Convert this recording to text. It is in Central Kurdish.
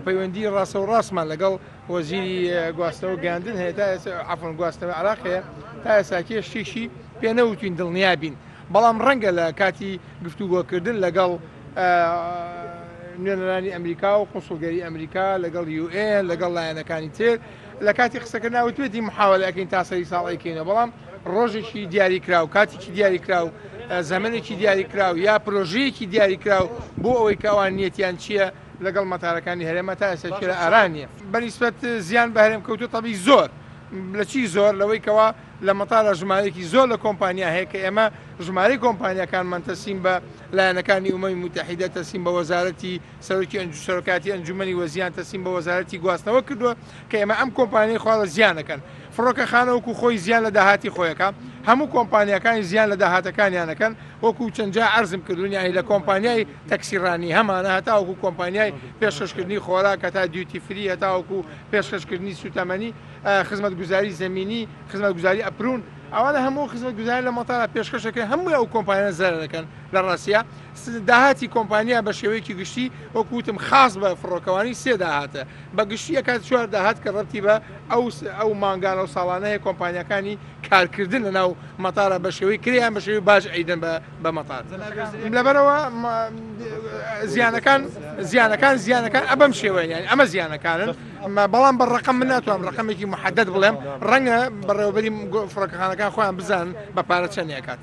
پەیوەندی ڕاستە و ڕاستمان لەگەڵ وەزیری گواستنەوە گەاندن هەیە تا عەفوەن گواستنەوەی عێراقەیە تا ئێستاکێ شتێکی پێ نەوتوین دڵنیابین، بەڵام ڕەنگە لە کاتی گفتوگۆکردن لەگەڵ نوێنەرانی ئەمریکا و قونسڵگەری ئەمریکا لەگەڵ UN لەگەڵ لایەنەکانی تر لە کاتی قسەکە ناوتێتی محاولەکەین تا سەری ساڵێکینە، بەڵام ڕۆژێکی دیاریکراو کاتێکی دیاریکراو زەمنێکی دیاریکراو یا پرۆژەیەکی دیاریکراو بۆ ئەوەی کەوان نیەتیان چییە لەگەڵ مەتارەکانی هەرێمە تا ئێستا لە ئارانیە بەنسبەت زیان بە هەرێم کەوتو تەبی زۆر لە چی زۆر لەوەی کەوا لە مەتارە ژمارەیەکی زۆر لە کۆمپانیا هەیە کە ئێمە ژمارەی کۆمپانیەکانمان تەسیم بە لایەنەکانی ئومەمی متحیدە تەسیم بە وەزارەتی سەرۆکاتی ئەنجومەنی وەزیان تەسیم بە وەزارەتی گواستنەوە کردووە کە ئێمە ئەم کۆمپانیای خوا لە زیانەکەن فڕۆکەخانەوەکو خۆی زیان لە داهاتی خۆیەکە هەموو کۆمپانیەکانی زیان لە داهاتەکانیانەکەن وەکو چەندجا عەرزم کردوونیانی لە کۆمپانیای تەکسیڕانی هەمانە هەتا وەکو کۆمپانیای پێشکەشکردنی خۆراک هەتا دیوتی فری هەتا وەکو پێشکەشکردنی سوتەمەنی خزمەتگوزاری زەمینی خزمەتگوزاری ئەپرون ئەوانە هەموو خزمەتگوزاری لە مەتارە پێشکەشەکە هەموو ئەو کۆمپانیە زەرەر دەکەن لە ڕاستیە داهاتی کۆمپانیا بە شێوەیەکی گشتی وەکوتم خاص بە فڕۆکەوانی سێ داهاتە بە گشتی ئەکات چوار داهات کە ڕەتی بە ئەو مانگانە و ساڵانەیە کۆمپانیەکانی کارکردن لە ناو مەتارە بە شێوەی کریان بە شێوەی باش ئەیدن بە مەتار لەبەرەوە زیانەکان ئەبەم شێوەیە ئەمە زیانەکانن بەڵام بە ڕقم من ناتوانم ڕقمێکی محەدەد بڵێم ڕەنگە بەڕێوەبەری فڕۆکەخانەکان خۆیان بزانن بە پارە چەندێکات.